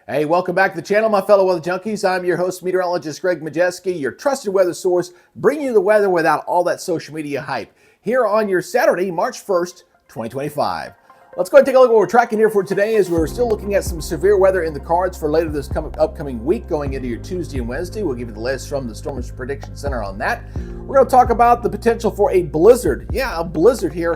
Hey, welcome back to the channel, my fellow weather junkies. I'm your host, meteorologist Greg Majeski, your trusted weather source, bringing you the weather without all that social media hype. Here on your Saturday, March 1st, 2025. Let's go ahead and take a look at what we're tracking here for today as we're still looking at some severe weather in the cards for later this upcoming week going into your Tuesday and Wednesday. We'll give you the latest from the Storm Prediction Center on that. We're going to talk about the potential for a blizzard. Yeah, a blizzard here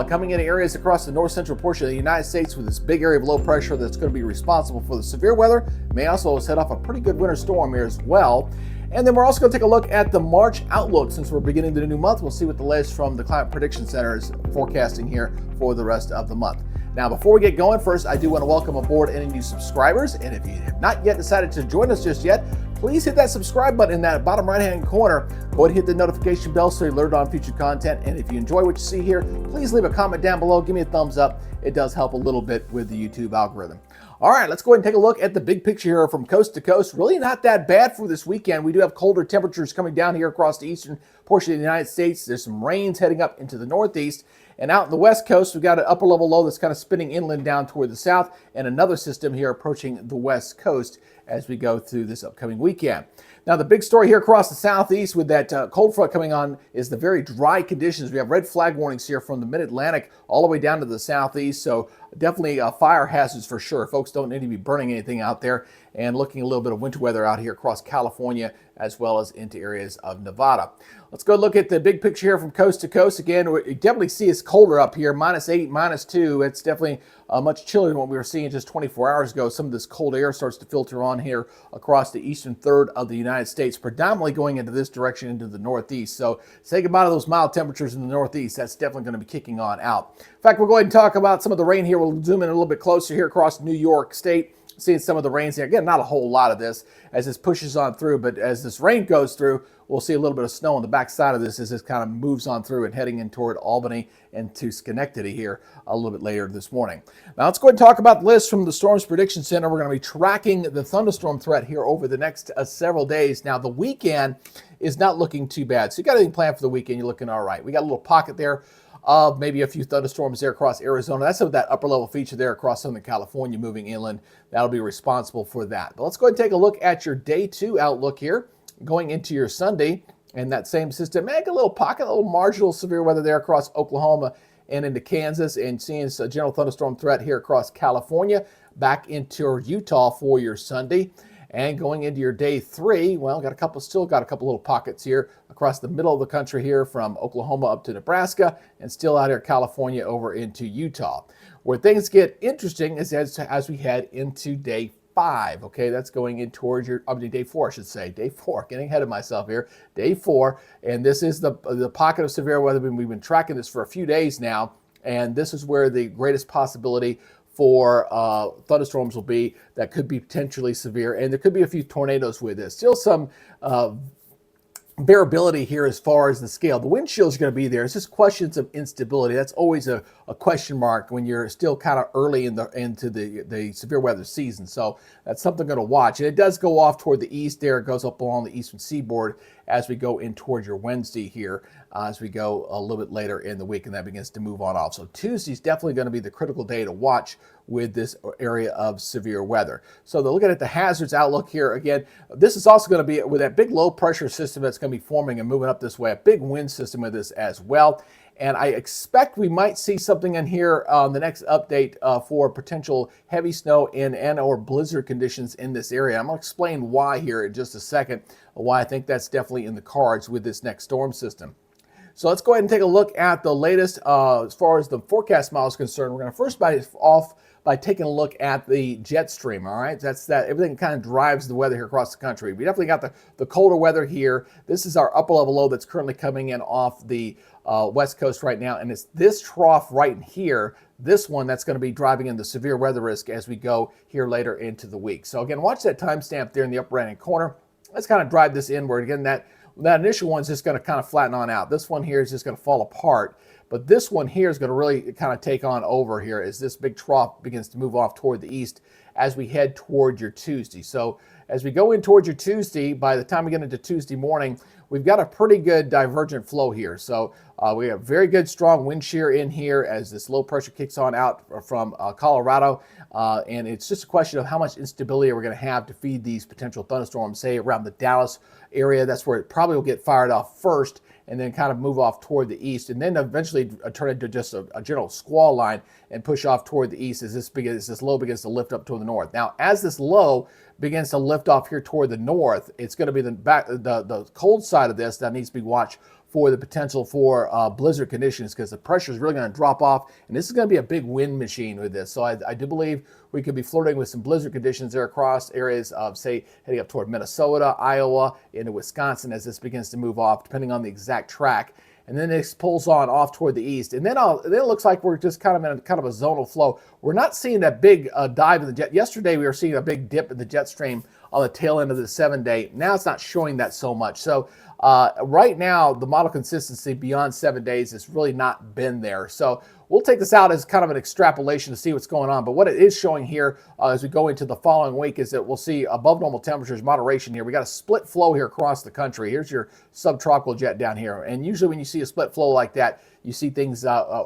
coming into areas across the north central portion of the United States with this big area of low pressure that's going to be responsible for the severe weather. May also set off a pretty good winter storm here as well. And then we're also going to take a look at the March outlook since we're beginning the new month. We'll see what the latest from the Climate Prediction Center is forecasting here for the rest of the month. Now, before we get going, first, I do want to welcome aboard any new subscribers. And if you have not yet decided to join us just yet, please hit that subscribe button in that bottom right-hand corner. Go ahead and hit the notification bell so you're alerted on future content. And if you enjoy what you see here, please leave a comment down below. Give me a thumbs up. It does help a little bit with the YouTube algorithm. All right, let's go ahead and take a look at the big picture here from coast to coast. Really not that bad for this weekend. We do have colder temperatures coming down here across the eastern portion of the United States. There's some rains heading up into the northeast. And out in the west coast, we've got an upper level low that's kind of spinning inland down toward the south and another system here approaching the west coast as we go through this upcoming weekend. Now, the big story here across the southeast with that cold front coming on is the very dry conditions. We have red flag warnings here from the mid-Atlantic all the way down to the southeast. So definitely fire hazards for sure. Folks don't need to be burning anything out there, and looking a little bit of winter weather out here across California as well as into areas of Nevada. Let's go look at the big picture here from coast to coast. Again, you definitely see it's colder up here, -8, -2. It's definitely much chillier than what we were seeing just 24 hours ago. Some of this cold air starts to filter on here across the eastern third of the United States, predominantly going into this direction into the northeast. So say goodbye to those mild temperatures in the northeast. That's definitely going to be kicking on out. In fact, we'll go ahead and talk about some of the rain here. We'll zoom in a little bit closer here across New York State. Seeing some of the rains here. Again, not a whole lot of this as this pushes on through, but as this rain goes through, we'll see a little bit of snow on the backside of this as this kind of moves on through and heading in toward Albany and to Schenectady here a little bit later this morning. Now, let's go ahead and talk about the list from the Storms Prediction Center. We're going to be tracking the thunderstorm threat here over the next several days. Now, the weekend is not looking too bad. So you got anything planned for the weekend, you're looking all right. We got a little pocket there of maybe a few thunderstorms there across Arizona. That's some of that upper level feature there across Southern California moving inland. That'll be responsible for that. But let's go ahead and take a look at your day 2 outlook here going into your Sunday. And that same system, make a little pocket, a little marginal severe weather there across Oklahoma and into Kansas, and seeing a general thunderstorm threat here across California back into Utah for your Sunday. And going into your day 3, well, still got a couple little pockets here across the middle of the country here from Oklahoma up to Nebraska, and still out here California over into Utah. Where things get interesting is as we head into day 5. Okay, that's going in towards your day 4, I should say. Day 4, getting ahead of myself here. Day 4, and this is the pocket of severe weather. We've been tracking this for a few days now, and this is where the greatest possibility for thunderstorms will be that could be potentially severe, and there could be a few tornadoes with this. Still some variability here as far as the scale. The wind chills are going to be there. It's just questions of instability. That's always a question mark when you're still kind of early into the severe weather season. So that's something I'm going to watch. And it does go off toward the east there. It goes up along the eastern seaboard as we go in towards your Wednesday here, as we go a little bit later in the week, and that begins to move on off. So Tuesday's definitely going to be the critical day to watch with this area of severe weather. So looking at the hazards outlook here, again, this is also going to be with that big low pressure system that's going to be forming and moving up this way, a big wind system with this as well. And I expect we might see something in here on the next update for potential heavy snow and or blizzard conditions in this area. I'm going to explain why here in just a second, why I think that's definitely in the cards with this next storm system. So let's go ahead and take a look at the latest as far as the forecast model is concerned. We're going to first start off by taking a look at the jet stream. All right, that's that everything kind of drives the weather here across the country. We definitely got the colder weather here. This is our upper level low that's currently coming in off the west coast right now, and it's this trough right here, this one, that's going to be driving in the severe weather risk as we go here later into the week. So again, watch that timestamp there in the upper right hand corner. Let's kind of drive this inward. Again, that initial one's just going to kind of flatten on out. This one here is just going to fall apart. But this one here is going to really kind of take on over here as this big trough begins to move off toward the east as we head toward your Tuesday. So as we go in towards your Tuesday, by the time we get into Tuesday morning, we've got a pretty good divergent flow here. So we have very good strong wind shear in here as this low pressure kicks on out from Colorado. And it's just a question of how much instability we're going to have to feed these potential thunderstorms, say around the Dallas area. That's where it probably will get fired off first, and then kind of move off toward the east, and then eventually turn into just a general squall line and push off toward the east as this low begins to lift up toward the north. Now, as this low begins to lift off here toward the north, it's going to be the cold side of this that needs to be watched for the potential for blizzard conditions, because the pressure is really going to drop off, and this is going to be a big wind machine with this. So I do believe we could be flirting with some blizzard conditions there across areas of, say, heading up toward Minnesota, Iowa, into Wisconsin as this begins to move off, depending on the exact track. And then it pulls on off toward the east. And then it looks like we're just kind of in a zonal flow. We're not seeing that big dive in the jet. Yesterday, we were seeing a big dip in the jet stream on the tail end of the 7-day. Now it's not showing that so much. So right now, the model consistency beyond 7 days has really not been there. So we'll take this out as kind of an extrapolation to see what's going on. But what it is showing here as we go into the following week is that we'll see above normal temperatures, moderation here. We got a split flow here across the country. Here's your subtropical jet down here. And usually when you see a split flow like that, you see things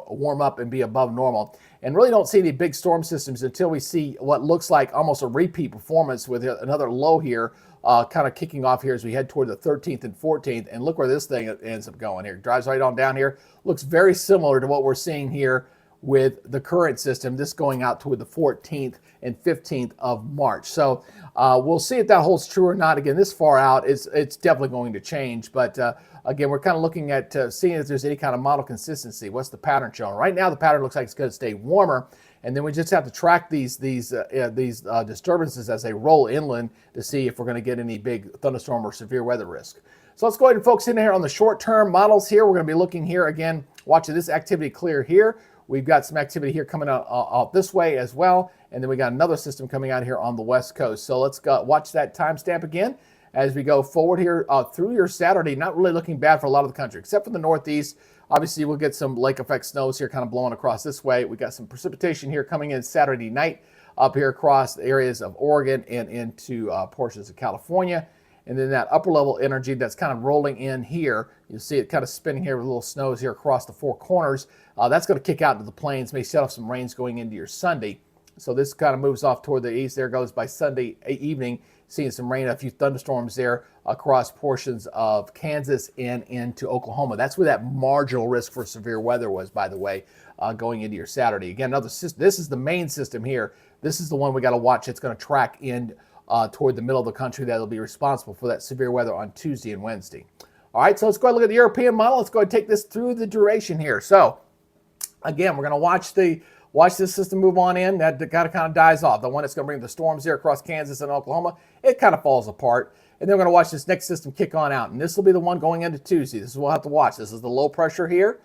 warm up and be above normal. And really don't see any big storm systems until we see what looks like almost a repeat performance with another low here kind of kicking off here as we head toward the 13th and 14th. And look where this thing ends up going here. Drives right on down here. Looks very similar to what we're seeing here with the current system, this going out toward the 14th and 15th of March. So we'll see if that holds true or not. Again, this far out, it's definitely going to change. But again, we're kind of looking at seeing if there's any kind of model consistency. What's the pattern showing? Right now, the pattern looks like it's going to stay warmer. And then we just have to track these disturbances as they roll inland to see if we're going to get any big thunderstorm or severe weather risk. So let's go ahead and focus in here on the short-term models here. We're going to be looking here again, watching this activity clear here. We've got some activity here coming out this way as well. And then we got another system coming out here on the west coast. So let's go watch that timestamp again as we go forward here through your Saturday. Not really looking bad for a lot of the country, except for the northeast. Obviously, we'll get some lake effect snows here kind of blowing across this way. We got some precipitation here coming in Saturday night up here across the areas of Oregon and into portions of California. And then that upper level energy that's kind of rolling in here. You'll see it kind of spinning here with little snows here across the four corners. That's going to kick out into the plains, may set off some rains going into your Sunday. So this kind of moves off toward the east. There goes by Sunday evening, seeing some rain, a few thunderstorms there across portions of Kansas and into Oklahoma. That's where that marginal risk for severe weather was, by the way, going into your Saturday. Again, another system. This is the main system here. This is the one we got to watch. It's going to track in toward the middle of the country. That'll be responsible for that severe weather on Tuesday and Wednesday. All right, so let's go ahead and look at the European model. Let's go ahead and take this through the duration here. So again, we're going to watch this system move on in. That kind of dies off. The one that's going to bring the storms here across Kansas and Oklahoma, it kind of falls apart. And then we're going to watch this next system kick on out. And this will be the one going into Tuesday. This is what we'll have to watch. This is the low pressure here.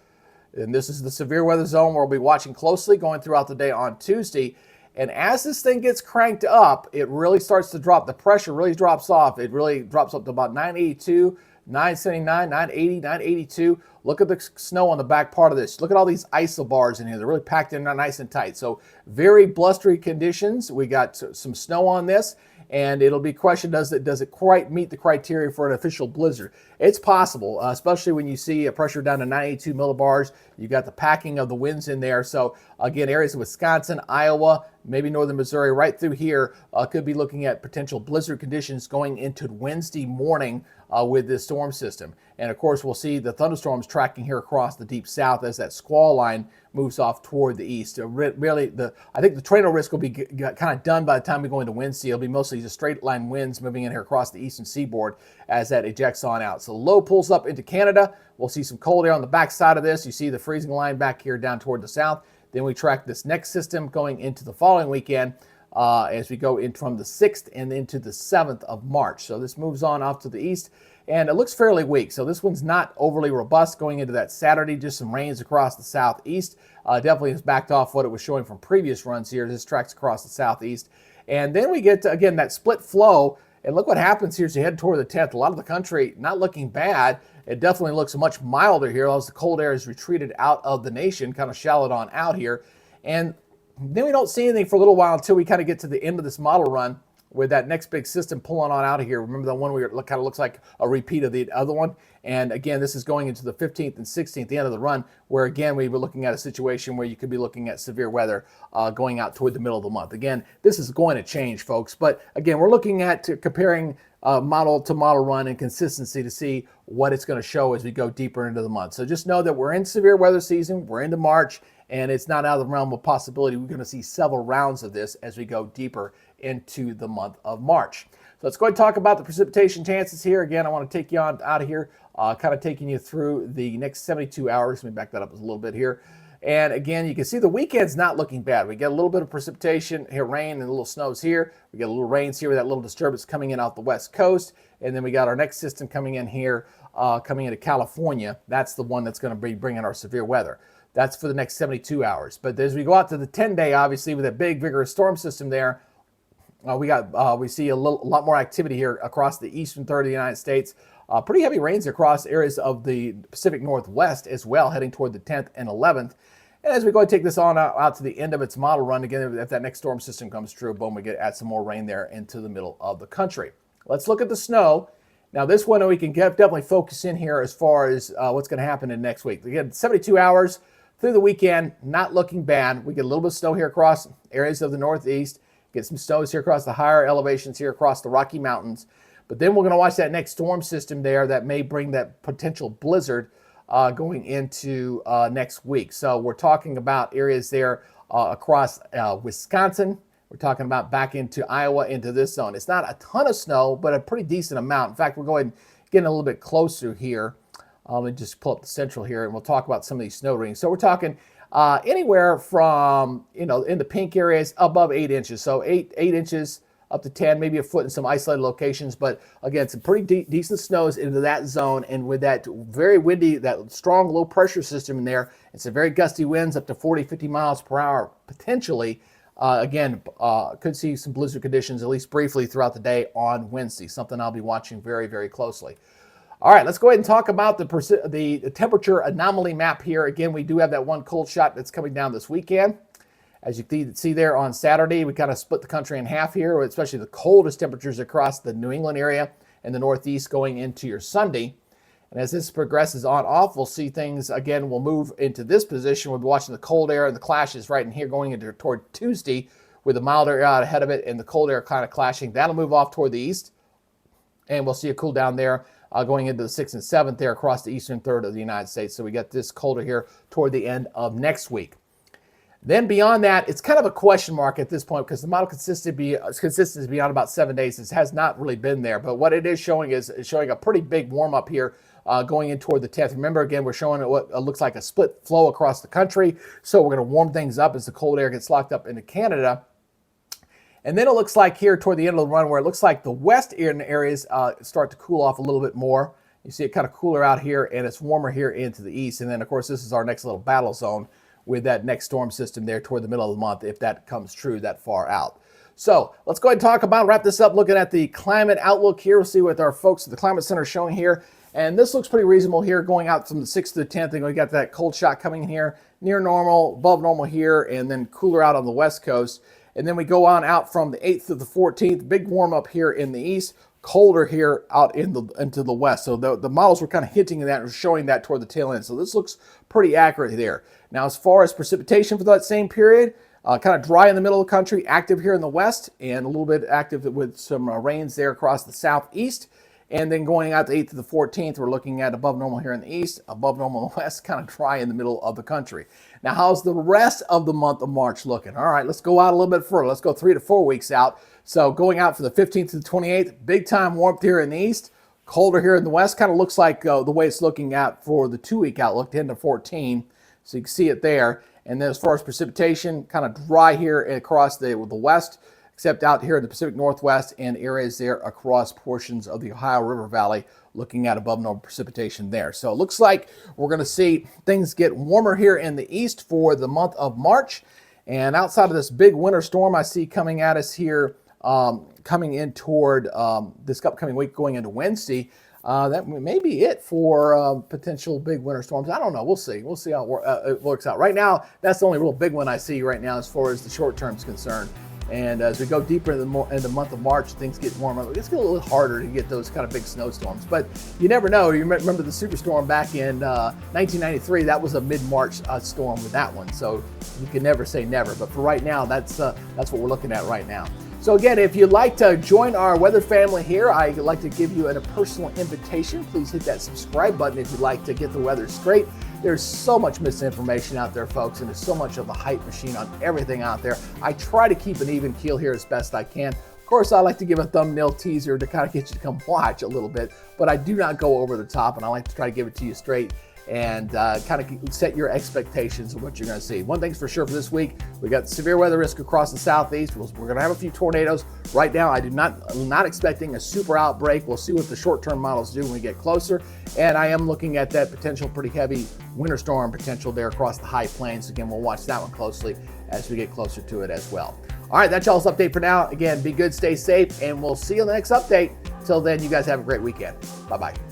And this is the severe weather zone where we'll be watching closely going throughout the day on Tuesday. And as this thing gets cranked up, it really starts to drop. The pressure really drops off. It really drops up to about 982, 979, 980, 982. Look at the snow on the back part of this. Look at all these isobars in here. They're really packed in nice and tight. So very blustery conditions. We got some snow on this. And it'll be questioned, does it quite meet the criteria for an official blizzard? It's possible, especially when you see a pressure down to 92 millibars. You got the packing of the winds in there. So again, areas of Wisconsin, Iowa, maybe northern Missouri, right through here, could be looking at potential blizzard conditions going into Wednesday morning with this storm system. And of course, we'll see the thunderstorms tracking here across the deep south as that squall line moves off toward the east. Really, I think the tornado risk will be kind of done by the time we go into Wednesday. It'll be mostly just straight line winds moving in here across the eastern seaboard as that ejects on out. So the low pulls up into Canada. We'll see some cold air on the back side of this. You see the freezing line back here down toward the south. Then we track this next system going into the following weekend as we go in from the 6th and into the 7th of March. So this moves on off to the east, and it looks fairly weak. So this one's not overly robust going into that Saturday. Just some rains across the southeast. Definitely has backed off what it was showing from previous runs here. This tracks across the southeast. And then we get to, again, that split flow. And look what happens here as you head toward the 10th. A lot of the country not looking bad. It definitely looks much milder here as the cold air is retreated out of the nation, kind of shallowed on out here. And then we don't see anything for a little while until we kind of get to the end of this model run with that next big system pulling on out of here. Remember the one we kind of looks like a repeat of the other one? And again, this is going into the 15th and 16th, the end of the run, where again, we were looking at a situation where you could be looking at severe weather going out toward the middle of the month. Again, this is going to change, folks. But again, we're looking at comparing model to model run and consistency to see what it's going to show as we go deeper into the month. So just know that we're in severe weather season, we're into March, and it's not out of the realm of possibility. We're going to see several rounds of this as we go deeper into the month of March. So let's go ahead and talk about the precipitation chances here. Again, I want to take you on out of here, kind of taking you through the next 72 hours. Let me back that up a little bit here. And again, you can see the weekend's not looking bad. We get a little bit of precipitation here, rain and a little snows here. We get a little rains here with that little disturbance coming in off the west coast. And then we got our next system coming in here, coming into California. That's the one that's going to be bringing our severe weather. That's for the next 72 hours. But as we go out to the 10-day, obviously, with a big, vigorous storm system there, we see a lot more activity here across the eastern third of the United States. Pretty heavy rains across areas of the Pacific Northwest as well, heading toward the 10th and 11th. And as we go and take this on out to the end of its model run, again, if that next storm system comes true, boom, we add some more rain there into the middle of the country. Let's look at the snow. Now, this one we can definitely focus in here as far as what's going to happen in next week. Again, 72 hours through the weekend, not looking bad. We get a little bit of snow here across areas of the Northeast. Get some snows here across the higher elevations here across the Rocky Mountains. But then we're going to watch that next storm system there that may bring that potential blizzard going into next week. So we're talking about areas there across Wisconsin. We're talking about back into Iowa, into this zone. It's not a ton of snow, but a pretty decent amount. In fact, we're going getting a little bit closer here. Let me just pull up the central here, and we'll talk about some of these snow rings. So we're talking anywhere from, in the pink areas above 8 inches. So 8 inches up to 10, maybe a foot in some isolated locations. But again, some pretty decent snows into that zone. And with that very windy, that strong low pressure system in there, and some very gusty winds up to 40, 50 miles per hour potentially. Again, could see some blizzard conditions, at least briefly, throughout the day on Wednesday. Something I'll be watching very, very closely. All right, let's go ahead and talk about the temperature anomaly map here. Again, we do have that one cold shot that's coming down this weekend. As you can see there on Saturday, we kind of split the country in half here, especially the coldest temperatures across the New England area and the Northeast going into your Sunday. And as this progresses on off, we'll see things, again, we'll move into this position. We'll be watching the cold air and the clashes right in here going into toward Tuesday with the milder air out ahead of it and the cold air kind of clashing. That'll move off toward the east. And we'll see a cool down there going into the 6th and 7th there across the eastern third of the United States. So we got this colder here toward the end of next week. Then beyond that, it's kind of a question mark at this point because the model consistency beyond about 7 days has not really been there. But what it is showing is showing a pretty big warm up here going in toward the 10th. Remember, again, we're showing what looks like a split flow across the country. So we're going to warm things up as the cold air gets locked up into Canada. And then it looks like here toward the end of the run where it looks like the west areas start to cool off a little bit more. You see it kind of cooler out here and it's warmer here into the east. And then, of course, this is our next little battle zone with that next storm system there toward the middle of the month, if that comes true that far out. So let's go ahead and wrap this up, looking at the climate outlook here. We'll see what our folks at the Climate Center are showing here. And this looks pretty reasonable here going out from the 6th to the 10th. And we got that cold shot coming in here, near normal, above normal here, and then cooler out on the west coast. And then we go on out from the 8th to the 14th, big warm up here in the east, colder here out into the west. So the models were kind of hinting at that and showing that toward the tail end. So this looks pretty accurate there. Now, as far as precipitation for that same period, kind of dry in the middle of the country, active here in the west, and a little bit active with some rains there across the southeast. And then going out the 8th to the 14th, we're looking at above normal here in the east, above normal in the west, kind of dry in the middle of the country. Now, how's the rest of the month of March looking? All right, let's go out a little bit further. Let's go 3 to 4 weeks out. So going out for the 15th to the 28th, big time warmth here in the east, colder here in the west. Kind of looks like the way it's looking at for the 2-week outlook, 10 to 14. So you can see it there. And then as far as precipitation, kind of dry here across the west, except out here in the Pacific Northwest and areas there across portions of the Ohio River Valley, looking at above normal precipitation there. So it looks like we're going to see things get warmer here in the east for the month of March. And outside of this big winter storm I see coming at us here, coming in toward this upcoming week going into Wednesday, that may be it for potential big winter storms. I don't know. We'll see. We'll see how it works out. Right now, that's the only real big one I see right now as far as the short term is concerned. And as we go deeper in the month of March, things get warmer. It's a little harder to get those kind of big snowstorms, but you never know. You remember the superstorm back in 1993? That was a mid-March storm with that one, so you can never say never. But for right now, that's what we're looking at right now. So again, if you'd like to join our weather family here, I'd like to give you a personal invitation. Please hit that subscribe button if you'd like to get the weather straight. There's so much misinformation out there, folks, and there's so much of a hype machine on everything out there. I try to keep an even keel here as best I can. Of course, I like to give a thumbnail teaser to kind of get you to come watch a little bit, but I do not go over the top, and I like to try to give it to you straight and kind of set your expectations of what you're going to see. One thing's for sure for this week, we got severe weather risk across the southeast. We're going to have a few tornadoes. Right now, I'm not expecting a super outbreak. We'll see what the short-term models do when we get closer. And I am looking at that potential pretty heavy winter storm potential there across the high plains. Again, we'll watch that one closely as we get closer to it as well. All right, that's y'all's update for now. Again, be good, stay safe, and we'll see you in the next update. Till then, you guys have a great weekend. Bye-bye.